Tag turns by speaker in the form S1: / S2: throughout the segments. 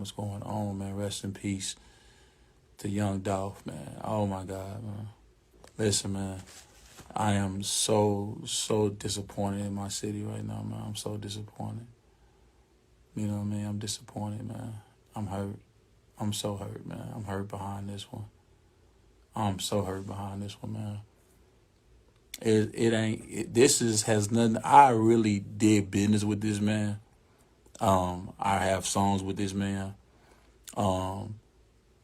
S1: what's going on, man. Rest in peace to young Dolph, man. Oh my God, man. Listen, man. I am so disappointed in my city right now, man. I'm so disappointed. You know what I mean? I'm disappointed, man. I'm hurt. I'm so hurt, man. I'm hurt behind this one. I'm so hurt behind this one, man. It ain't. This has nothing. I really did business with this man. I have songs with this man. Um,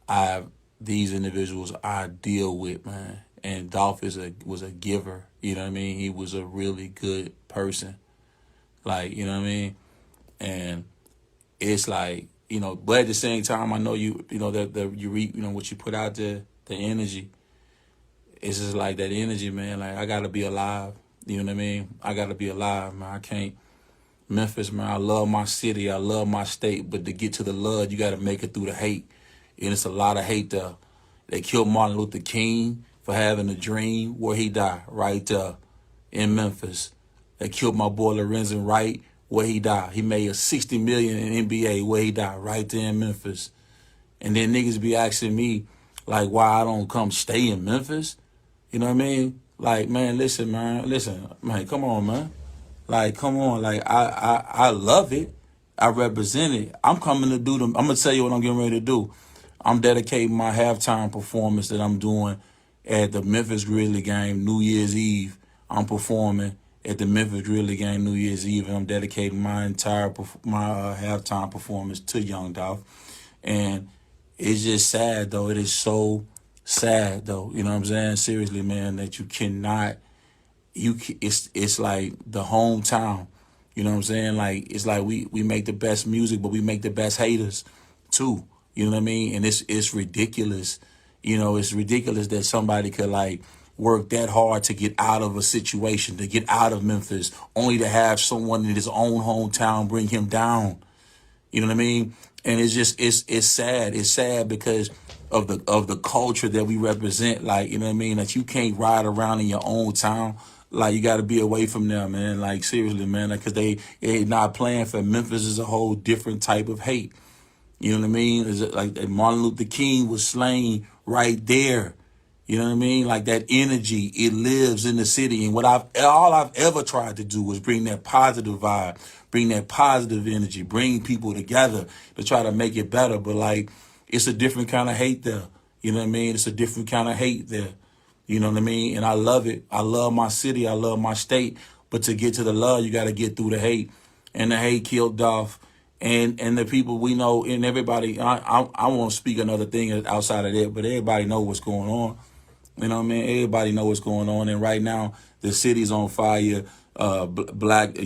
S1: I have these individuals I deal with, man. And Dolph was a giver. You know what I mean? He was a really good person. Like, you know what I mean? And it's like, but at the same time, I know that you reap, what you put out there, the energy. It's just like that energy, man. Like, I gotta be alive. You know what I mean? I gotta be alive, man. I can't. Memphis, man, I love my city. I love my state. But to get to the love, you gotta make it through the hate. And it's a lot of hate there. They killed Martin Luther King for having a dream. Where he died? Right there in Memphis. They killed my boy Lorenzen Wright. Where he died? He made a $60 million in NBA. Where he died? Right there in Memphis. And then niggas be asking me, like, why I don't come stay in Memphis? You know what I mean? Like, man, listen, man, come on, man. Like, come on, like, I love it. I represent it. I'm coming to do them. I'm gonna tell you what I'm getting ready to do. I'm dedicating my halftime performance that I'm doing at the Memphis Grizzly game New Year's Eve. I'm performing at the Memphis Grizzly game New Year's Eve, and I'm dedicating my entire halftime performance to Young Dolph. And it's just sad, though. It is so sad, though. You know what I'm saying? Seriously, man, that you cannot. It's like the hometown. You know what I'm saying? Like, it's like we make the best music, but we make the best haters too. You know what I mean? And it's ridiculous. It's ridiculous that somebody could like work that hard to get out of a situation, to get out of Memphis, only to have someone in his own hometown bring him down. You know what I mean? And it's just it's sad. It's sad because of the culture that we represent. Like, you know what I mean? That you can't ride around in your own town. Like, you got to be away from them, man. Like, seriously, man. Like, 'cause they not playing for Memphis is a whole different type of hate. You know what I mean? Is it like that Martin Luther King was slain right there? You know what I mean? Like, that energy, it lives in the city. And all I've ever tried to do was bring that positive vibe, bring that positive energy, bring people together to try to make it better. But like, it's a different kind of hate there. You know what I mean? It's a different kind of hate there. You know what I mean? And I love it. I love my city. I love my state. But to get to the love, you got to get through the hate. And the hate killed Dolph. And the people we know, and everybody, I won't speak another thing outside of that, but everybody know what's going on. You know what I mean? Everybody know what's going on. And right now, the city's on fire. Black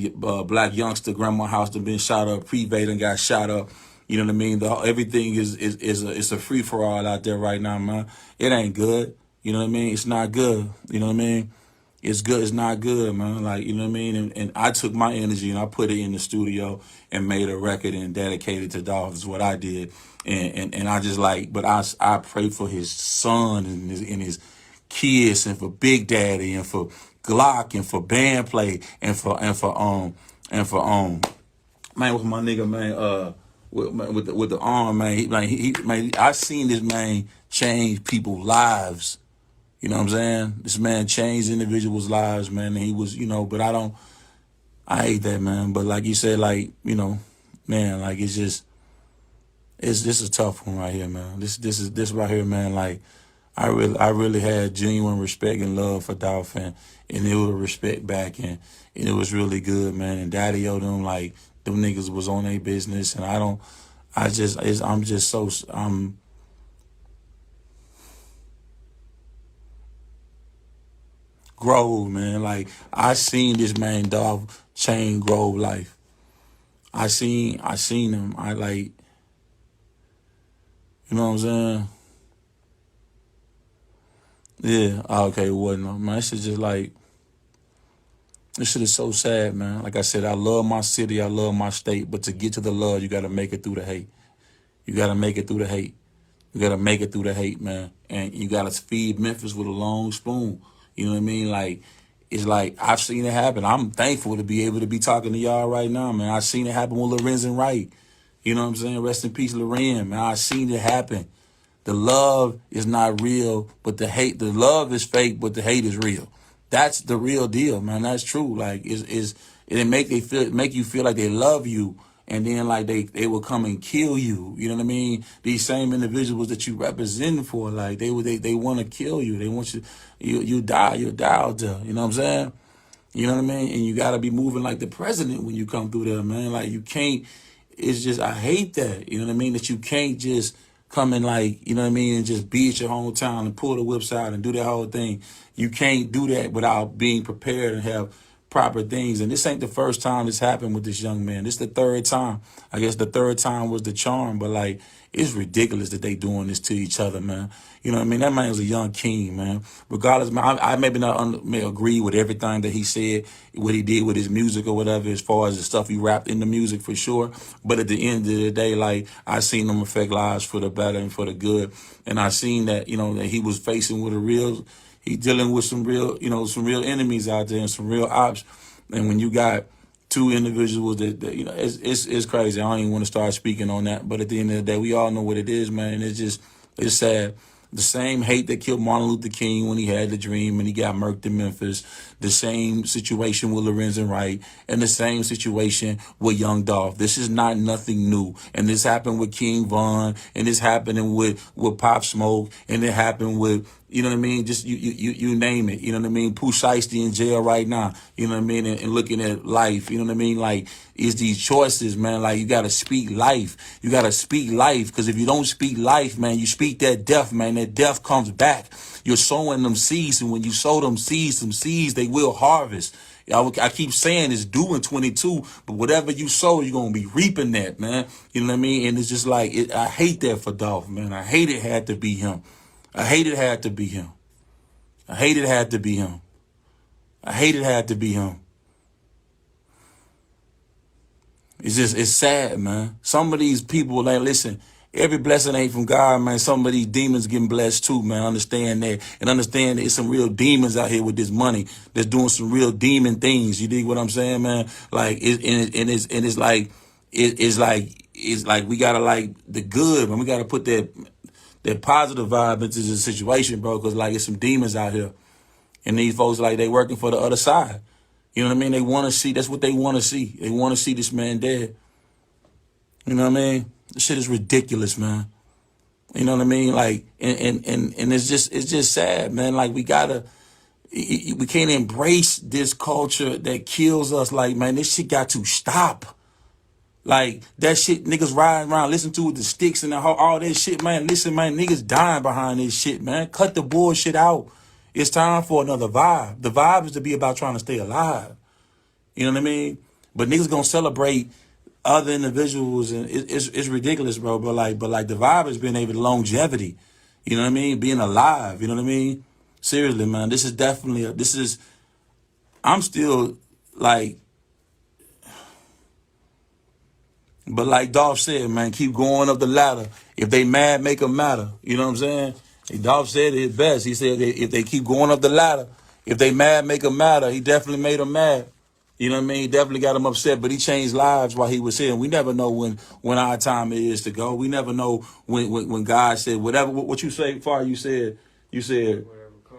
S1: youngster, grandma house that been shot up. Prevade and got shot up. You know what I mean? Everything is a free for all out there right now, man. It ain't good. You know what I mean? It's not good. You know what I mean? It's good. It's not good, man. Like, you know what I mean? And I took my energy and I put it in the studio and made a record and dedicated to Dolph is what I did. And I just like, but I pray for his son and his kids and for Big Daddy and for Glock and for band play and for man, with my nigga, man, with the arm, man. Man, I seen this man change people's lives. You know what I'm saying? This man changed individuals' lives, man. And he was, but I hate that, man. But like you said, like, man, like it's this a tough one right here, man. This right here, man. Like, I really had genuine respect and love for Dolph, and it was respect back, and it was really good, man. And Daddy O them, like, them niggas was on their business, and I'm just so Grove, man. Like, I seen this man Dolph change Grove life. I seen him. I like, you know what I'm saying? Yeah. Okay. Wasn't man. This is just like, this shit is so sad, man. Like I said, I love my city. I love my state. But to get to the love, you got to make it through the hate. You got to make it through the hate. You got to make it through the hate, man. And you got to feed Memphis with a long spoon. You know what I mean? Like, it's like, I've seen it happen. I'm thankful to be able to be talking to y'all right now, man. I've seen it happen with Lorenzen Wright. You know what I'm saying? Rest in peace, Lorraine, man. I seen it happen. The love is not real, but the love is fake, but the hate is real. That's the real deal, man. That's true. Like, it make you feel like they love you, and then like they will come and kill you. You know what I mean? These same individuals that you represent for, like they want to kill you. They want you die. You'll die out there. You know what I'm saying? You know what I mean? And you got to be moving like the president when you come through there, man. Like, you can't, it's just, I hate that. You know what I mean? That you can't just come and, like, you know what I mean, and just be at your hometown and pull the whips out and do that whole thing. You can't do that without being prepared and have proper things. And this ain't the first time this happened with this young man. This the third time. I guess the third time was the charm, but like, it's ridiculous that they doing this to each other, man. You know what I mean? That man was a young king, man. Regardless, man, I maybe not may agree with everything that he said, what he did with his music or whatever, as far as the stuff he rapped in the music, for sure. But at the end of the day, like, I seen him affect lives for the better and for the good. And I seen that, you know, that he was facing with he dealing with some real, you know, some real enemies out there and some real ops. And when you got two individuals that you know, it's crazy. I don't even want to start speaking on that. But at the end of the day, we all know what it is, man. It's sad. The same hate that killed Martin Luther King when he had the dream and he got murked in Memphis. The same situation with Lorenzen Wright, and the same situation with Young Dolph. This is not nothing new. And this happened with King Von, and this happening with Pop Smoke, and it happened with, you know what I mean? Just you name it. You know what I mean? Pooh Shiesty in jail right now. You know what I mean? And looking at life. You know what I mean? Like, it's these choices, man. Like, you gotta speak life. You gotta speak life. Because if you don't speak life, man, you speak that death, man. That death comes back. You're sowing them seeds, and when you sow them seeds, they will harvest. I keep saying it's due in 22, but whatever you sow, you're going to be reaping that, man. You know what I mean? And it's just like, I hate that for Dolph, man. I hate it had to be him. I hate it had to be him. I hate it had to be him. I hate it had to be him. It's sad, man. Some of these people, like, listen, every blessing ain't from God, man. Some of these demons getting blessed too, man. Understand that. And understand that it's some real demons out here with this money that's doing some real demon things. You dig what I'm saying, man? Like, it's like we gotta, like, the good, man. We gotta put that positive vibe into the situation, bro, because, like, it's some demons out here. And these folks, like, they working for the other side. You know what I mean? They want to see, that's what they want to see. They want to see this man dead. You know what I mean? This shit is ridiculous, man. You know what I mean? Like, and it's just sad, man. Like, we can't embrace this culture that kills us. Like, man, this shit got to stop. Like, that shit, niggas riding around, listen to with the sticks and all that shit, man. Listen, man, niggas dying behind this shit, man. Cut the bullshit out. It's time for another vibe. The vibe is to be about trying to stay alive. You know what I mean? But niggas gonna celebrate other individuals, and it's ridiculous, bro. But like the vibe has been able to longevity. You know what I mean? Being alive. You know what I mean? Seriously, man. This is definitely I'm still like. But like Dolph said, man, keep going up the ladder. If they mad, make them matter. You know what I'm saying? Dolph said it best. He said if they keep going up the ladder, if they mad, make them matter. He definitely made them mad. You know what I mean? He definitely got them upset, but he changed lives while he was here. And we never know when our time is to go. We never know when God said, whatever, what you say, Far, you said,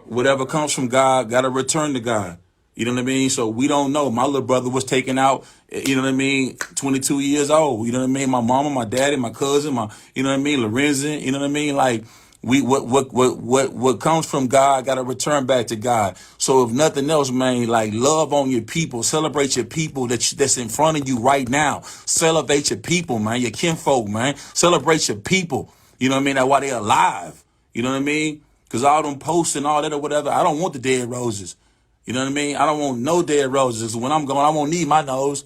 S1: whatever comes from God, got to return to God. You know what I mean? So we don't know. My little brother was taken out, you know what I mean, 22 years old. You know what I mean? My mama, my daddy, my cousin, you know what I mean, Lorenzen, you know what I mean? Like, what comes from God got to return back to God. So if nothing else, man, like, love on your people, celebrate your people that's in front of you right now. Celebrate your people, man, your kinfolk, man. Celebrate your people. You know what I mean? That's why they're alive. You know what I mean? Because all them posts and all that or whatever, I don't want the dead roses. You know what I mean? I don't want no dead roses. When I'm going, I won't need my nose.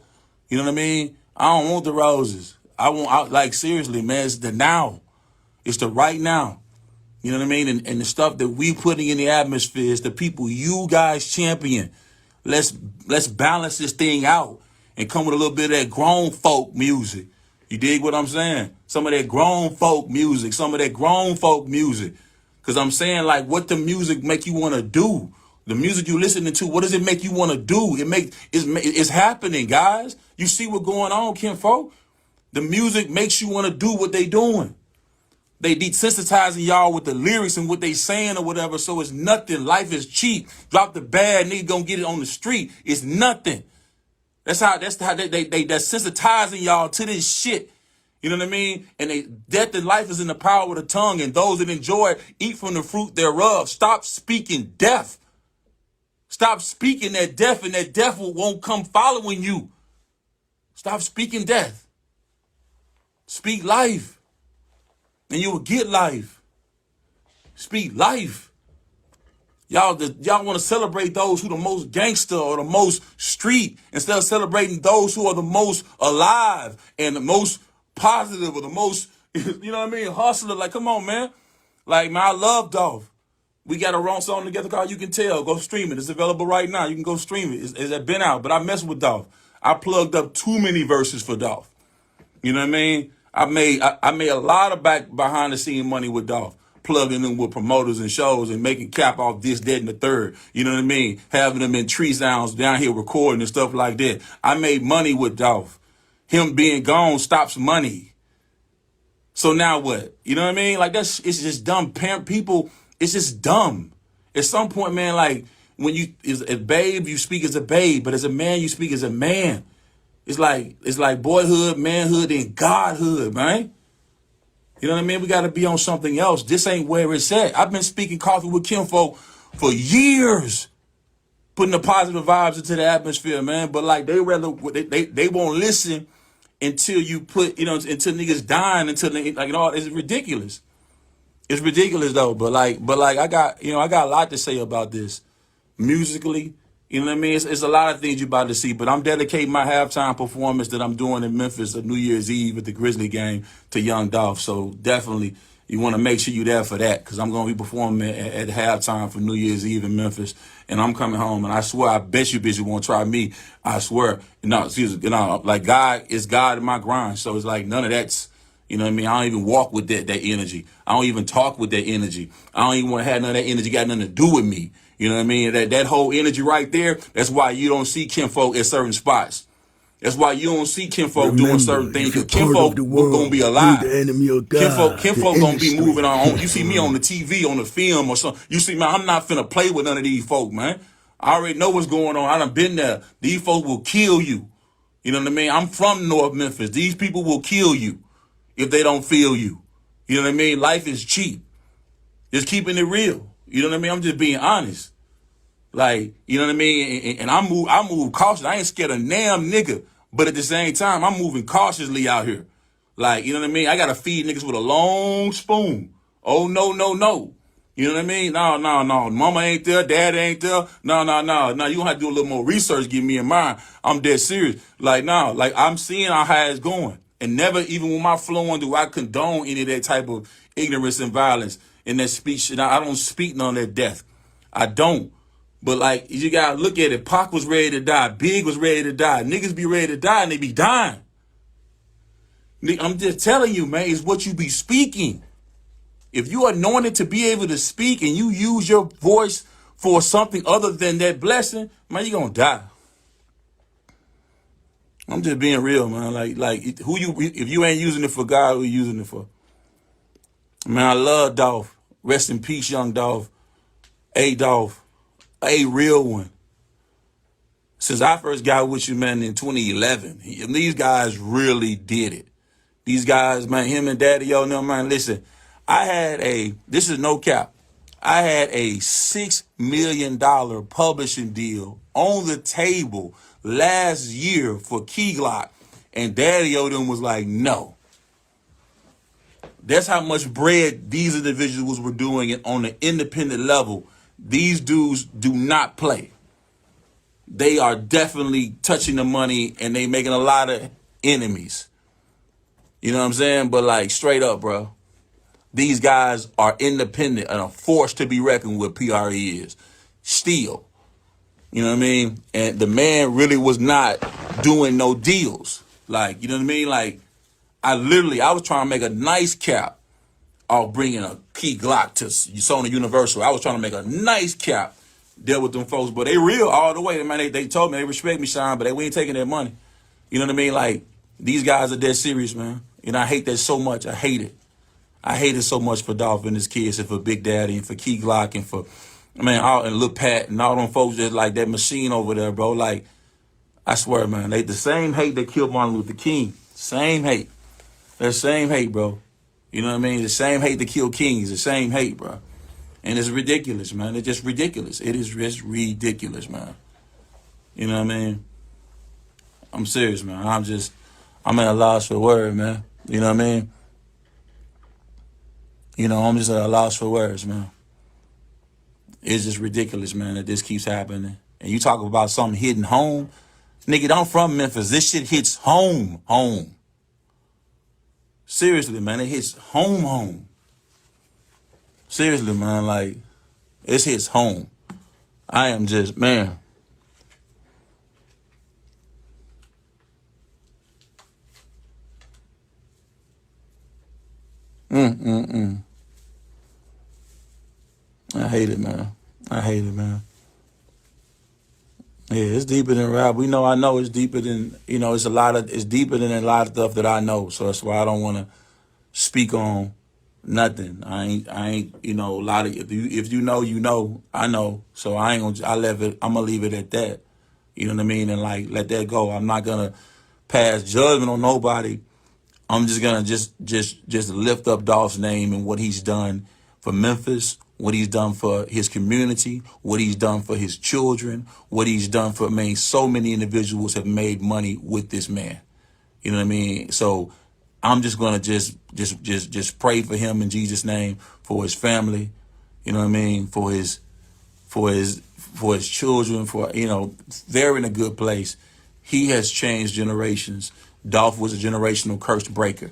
S1: You know what I mean? I don't want the roses. Like, seriously, man, it's the now. It's the right now. You know what I mean? And the stuff that we putting in the atmosphere is the people you guys champion. Let's balance this thing out and come with a little bit of that grown folk music. You dig what I'm saying? Some of that grown folk music. Because I'm saying, like, what the music make you want to do? The music you listening to, what does it make you want to do? It's happening, guys. You see what's going on, kinfolk? The music makes you want to do what they doing. They desensitizing y'all with the lyrics and what they saying or whatever, so it's nothing. Life is cheap. Drop the bad, nigga gonna get it on the street. It's nothing. That's how they're sensitizing y'all to this shit. You know what I mean? And death and life is in the power of the tongue, and those that enjoy it eat from the fruit thereof. Stop speaking death. Stop speaking that death, and that death won't come following you. Stop speaking death. Speak life, and you will get life. Speak life. Y'all want to celebrate those who the most gangster or the most street instead of celebrating those who are the most alive and the most positive or the most, you know what I mean, hustler. Like, come on, man. Like, man, I love Dolph. We got a wrong song together called You Can Tell. Go stream it. It's available right now. You can go stream it. It's been out, but I mess with Dolph. I plugged up too many verses for Dolph. You know what I mean? I made a lot of behind the scene money with Dolph, plugging them with promoters and shows and making cap off this, that, and the third. You know what I mean? Having them in tree sounds down here recording and stuff like that. I made money with Dolph. Him being gone stops money. So now what? You know what I mean? Like, it's just dumb. Parent people, it's just dumb. At some point, man, like, when you, as a babe, you speak as a babe, but as a man, you speak as a man. It's like boyhood, manhood, and godhood, man. You know what I mean? We got to be on something else. This ain't where it's at. I've been speaking coffee with kinfolk for years, putting the positive vibes into the atmosphere, man. But like, they won't listen until you put, until niggas dying, until they, like, it's ridiculous. It's ridiculous though. But I got a lot to say about this musically. You know what I mean? It's a lot of things you're about to see, but I'm dedicating my halftime performance that I'm doing in Memphis on New Year's Eve at the Grizzly game to Young Dolph. So definitely you want to make sure you're there for that, because I'm going to be performing at halftime for New Year's Eve in Memphis, and I'm coming home, and I swear, I bet you bitches won't try me. I swear. Like, God is God in my grind, so it's like none of that's, you know what I mean? I don't even walk with that energy. I don't even talk with that energy. I don't even want to have none of that energy got nothing to do with me. You know what I mean? That whole energy right there, that's why you don't see kinfolk at certain spots. That's why you don't see kinfolk doing certain things, because kinfolk going to be alive.
S2: The enemy of God,
S1: kinfolk going to be moving on. You see me on the TV, on the film or something. You see, man, I'm not finna play with none of these folk, man. I already know what's going on. I done been there. These folks will kill you. You know what I mean? I'm from North Memphis. These people will kill you if they don't feel you. You know what I mean? Life is cheap. Just keeping it real. You know what I mean? I'm just being honest. Like, you know what I mean? And I move cautious. I ain't scared of damn nigga. But at the same time, I'm moving cautiously out here. Like, you know what I mean? I gotta feed niggas with a long spoon. Oh, no, no, no. You know what I mean? No. Mama ain't there. Dad ain't there. No. You gonna have to do a little more research, get me in mind. I'm dead serious. Like, no. Like, I'm seeing how it's going. And never, even with my flowing, do I condone any of that type of ignorance and violence in that speech. And I don't speak none of that death. I don't. But like, you gotta look at it. Pac was ready to die. Big was ready to die. Niggas be ready to die and they be dying. I'm just telling you, man, it's what you be speaking. If you are anointed to be able to speak and you use your voice for something other than that blessing, man, you gonna die. I'm just being real, man. Like if you ain't using it for God, who you using it for? Man, I love Dolph. Rest in peace, young Dolph. Dolph. A real one. Since I first got with you, man, in 2011, these guys really did it. These guys, man, him and Daddy, yo, no, man, listen, this is no cap, I had a $6 million publishing deal on the table last year for Key Glock, and Daddy Odin was like, no. That's how much bread these individuals were doing it on an independent level. These dudes do not play. They are definitely touching the money, and they making a lot of enemies. You know what I'm saying? But like, straight up, bro, these guys are independent and a force to be reckoned with. PRE is still. You know what I mean? And the man really was not doing no deals. Like, you know what I mean? Like, I was trying to make a nice cap off bringing a Key Glock to Sony Universal. I was trying to make a nice cap, deal with them folks, but they real all the way. Man, they told me they respect me, Sean, but we ain't taking their money. You know what I mean? Like, These guys are dead serious, man. And I hate that so much. I hate it. I hate it so much for Dolph and his kids and for Big Daddy and for Key Glock and for, man, all, and Lil Pat and all them folks that like that machine over there, bro. Like, I swear, man, they the same hate that killed Martin Luther King. Same hate. That same hate, bro. You know what I mean? The same hate that killed kings. The same hate, bro. And it's ridiculous, man. It's just ridiculous. It is just ridiculous, man. You know what I mean? I'm serious, man. I'm at a loss for word, man. You know what I mean? You know, I'm just at a loss for words, man. It's just ridiculous, man, that this keeps happening. And you talk about something hitting home. Nigga, I'm from Memphis. This shit hits home. Seriously, man, it hits home. Seriously, man, like, it hits home. I am just, man. I hate it, man. I hate it, man. Yeah, it's deeper than rap. I know it's deeper than, it's deeper than a lot of stuff that I know. So that's why I don't want to speak on nothing. I ain't, a lot of, if you know, I know. So I ain't gonna, I'm gonna leave it at that. You know what I mean? And like, let that go. I'm not gonna pass judgment on nobody. I'm just gonna just lift up Dolph's name and what he's done for Memphis, what he's done for his community, what he's done for his children, what he's done for, man, so many individuals have made money with this man. You know what I mean? So I'm just gonna just pray for him in Jesus' name, for his family, you know what I mean, for his children, they're in a good place. He has changed generations. Dolph was a generational curse breaker.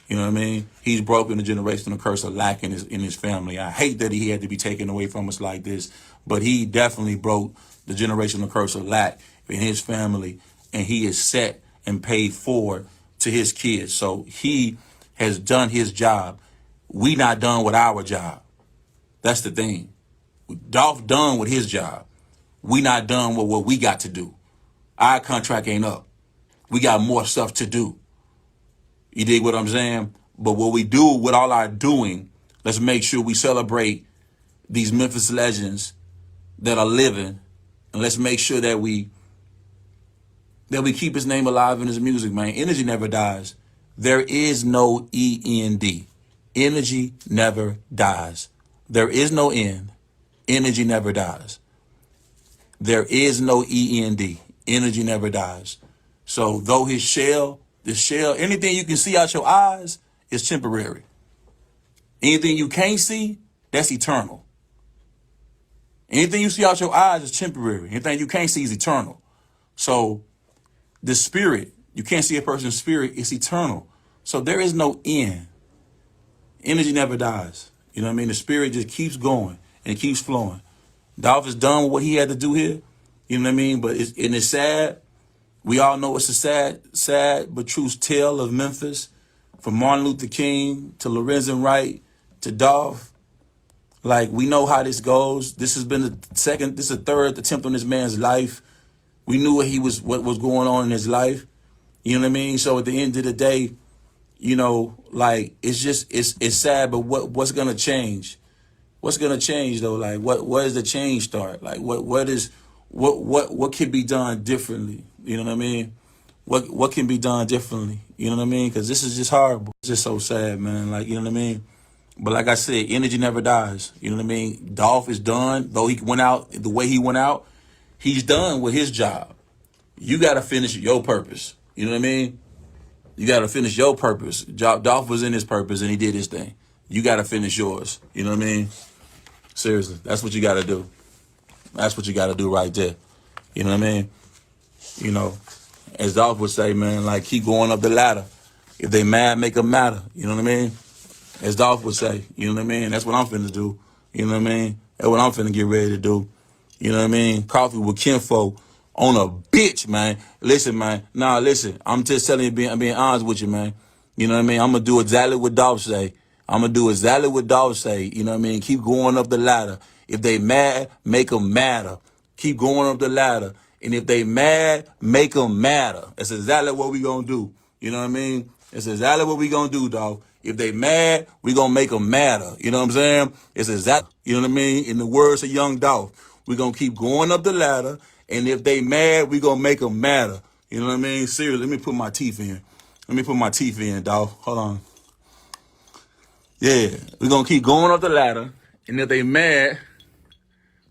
S1: You know what I mean? He's broken the generational curse of lack in his family. I hate that he had to be taken away from us like this, but he definitely broke the generational curse of lack in his family, and he is set and paid forward to his kids. So he has done his job. We not done with our job. That's the thing. Dolph done with his job. We not done with what we got to do. Our contract ain't up. We got more stuff to do. You dig what I'm saying? But what we do with all our doing, let's make sure we celebrate these Memphis legends that are living, and let's make sure that we keep his name alive in his music, man. Energy never dies. There is no END. Energy never dies. There is no end. Energy never dies. There is no END. Energy never dies. So though the shell, anything you can see out your eyes is temporary. Anything you can't see, that's eternal. Anything you see out your eyes is temporary. Anything you can't see is eternal. So the spirit, you can't see a person's spirit, it's eternal. So there is no end. Energy never dies. You know what I mean? The spirit just keeps going and keeps flowing. Dolph is done with what he had to do here. You know what I mean? But it's sad. We all know it's a sad but true tale of Memphis, from Martin Luther King to Lorenzen Wright to Dolph. Like, we know how this goes. This has been the third attempt on this man's life. We knew what was going on in his life. You know what I mean? So at the end of the day, like, it's sad, but what's gonna change? What's gonna change though? Like, where does the change start? Like, what can be done differently? You know what I mean? What can be done differently? You know what I mean? Because this is just horrible. It's just so sad, man. Like, you know what I mean? But like I said, energy never dies. You know what I mean? Dolph is done. Though he went out the way he went out, he's done with his job. You got to finish your purpose. You know what I mean? You got to finish your purpose. Dolph was in his purpose and he did his thing. You got to finish yours. You know what I mean? Seriously, that's what you got to do. That's what you got to do right there. You know what I mean? As Dolph would say, man, like, keep going up the ladder. If they mad, make them matter. You know what I mean? As Dolph would say, you know what I mean? That's what I'm finna do. You know what I mean? That's what I'm finna get ready to do. You know what I mean? Coffee with Kinfo on a bitch, man. Listen, man. Nah, listen. I'm just telling you, I'm being honest with you, man. You know what I mean? I'm gonna do exactly what Dolph say. I'm gonna do exactly what Dolph say. You know what I mean? Keep going up the ladder. If they mad, make them matter. Keep going up the ladder. And if they mad, make them matter. That's exactly what we gonna do. You know what I mean? It's exactly what we gonna do, dog. If they mad, we gonna make them madder. You know what I'm saying? It's exactly, you know what I mean? In the words of Young Dolph, we gonna keep going up the ladder, and if they mad, we gonna make them madder. You know what I mean? Seriously, let me put my teeth in. Let me put my teeth in, dog. Hold on. Yeah, we gonna keep going up the ladder, and if they mad,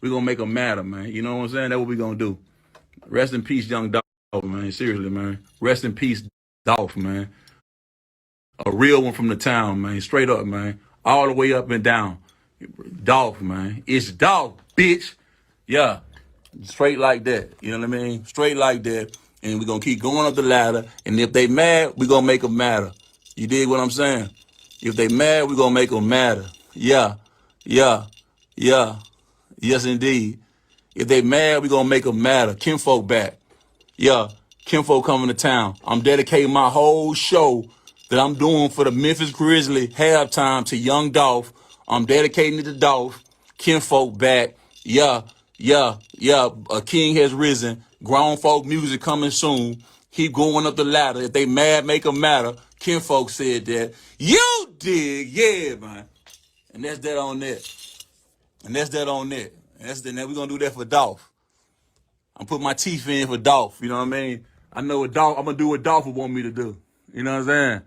S1: we gonna make them madder, man. You know what I'm saying? That's what we gonna do. Rest in peace, Young Dolph, man. Seriously, man. Rest in peace, Dolph, man. A real one from the town, man. Straight up, man. All the way up and down. Dolph, man. It's Dolph, bitch. Yeah. Straight like that. You know what I mean? Straight like that. And we're going to keep going up the ladder. And if they mad, we're going to make them madder. You dig what I'm saying? If they mad, we're going to make them madder. Yeah. Yeah. Yeah. Yes, indeed. If they mad, we're going to make them madder. Kinfolk back. Yeah. Kinfolk coming to town. I'm dedicating my whole show that I'm doing for the Memphis Grizzlies halftime to Young Dolph. I'm dedicating it to Dolph. Kinfolk back. Yeah, yeah, yeah. A king has risen. Grown folk music coming soon. Keep going up the ladder. If they mad, make them matter. Kinfolk said that. You dig, yeah, man. And that's that on that. And that's that on that. And that's that. Now we're gonna do that for Dolph. I'm putting my teeth in for Dolph. You know what I mean? I know what Dolph. I'm gonna do what Dolph would want me to do. You know what I'm saying?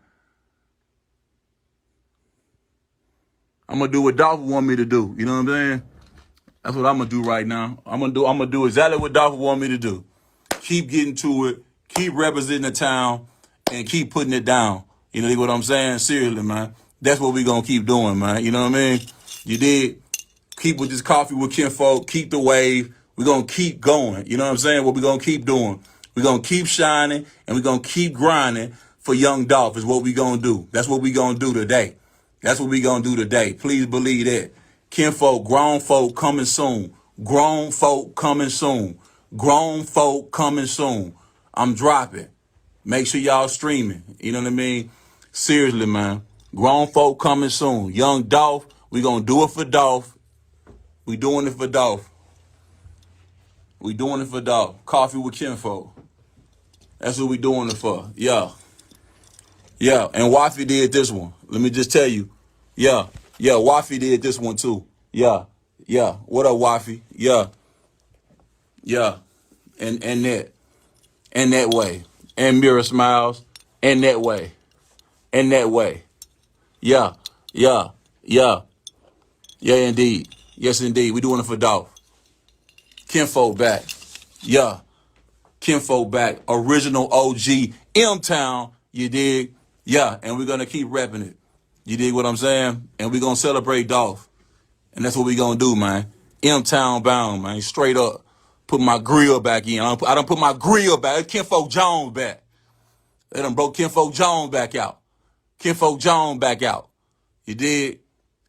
S1: I'm gonna do what Dolph want me to do. You know what I'm saying? That's what I'm gonna do right now. I'm gonna do exactly what Dolph want me to do. Keep getting to it, keep representing the town, and keep putting it down. You know what I'm saying? Seriously, man. That's what we gonna keep doing, man. You know what I mean? You did. Keep with this coffee with Kinfolk, keep the wave. We're gonna keep going. You know what I'm saying? What we gonna keep doing. We're gonna keep shining and we're gonna keep grinding for Young Dolph is what we gonna do. That's what we gonna do today. That's what we gonna do today. Please believe that. Kinfolk, grown folk coming soon. Grown folk coming soon. Grown folk coming soon. I'm dropping. Make sure y'all streaming. You know what I mean? Seriously, man. Grown folk coming soon. Young Dolph, we gonna do it for Dolph. We doing it for Dolph. We doing it for Dolph. Coffee with Kinfolk. That's what we doing it for. Yeah. Yeah, and Wafi did this one. Let me just tell you. Yeah, Wafi did this one too. Yeah. What up, Wafi? Yeah. And that way. And Mirror Smiles. And that way. Yeah. Yeah, indeed. Yes, indeed. We doing it for Dolph. Kinfolk back. Yeah. Kinfolk back. Original OG. M-Town. You dig? Yeah, and we're going to keep repping it. You dig what I'm saying? And we're going to celebrate Dolph. And that's what we're going to do, man. M-Town bound, man. Straight up. Put my grill back in. I done put my grill back. Kinfolk Jones back. They done broke Kinfolk Jones back out. Kinfolk Jones back out. You dig?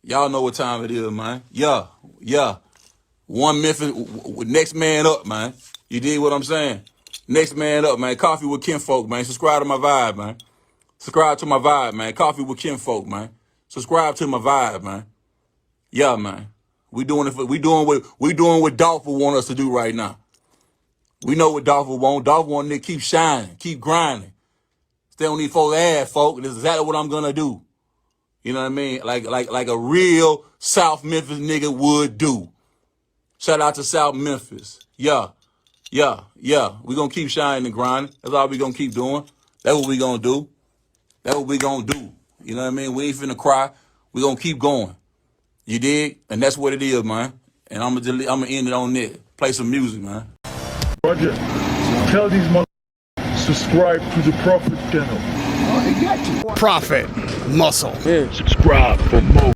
S1: Y'all know what time it is, man. Yeah. One Memphis, next man up, man. You dig what I'm saying? Next man up, man. Coffee with Kinfolk, man. Subscribe to my vibe, man. Subscribe to my vibe, man. Coffee with Kinfolk, man. Subscribe to my vibe, man. Yeah, man. We doing what Dolph will want us to do right now. We know what Dolph will want. Dolph want to keep shining, keep grinding. Stay on these folks' ass, folk. This is exactly what I'm gonna do. You know what I mean? Like a real South Memphis nigga would do. Shout out to South Memphis. Yeah. We gonna keep shining and grinding. That's all we gonna keep doing. That's what we gonna do. That's what we gonna do. You know what I mean? We ain't finna cry. We gonna keep going. You dig? And that's what it is, man. And I'm gonna end it on that. Play some music, man.
S2: Roger, tell these motherfuckers subscribe to the Prophet channel.
S3: Prophet Muscle.
S2: Subscribe for more.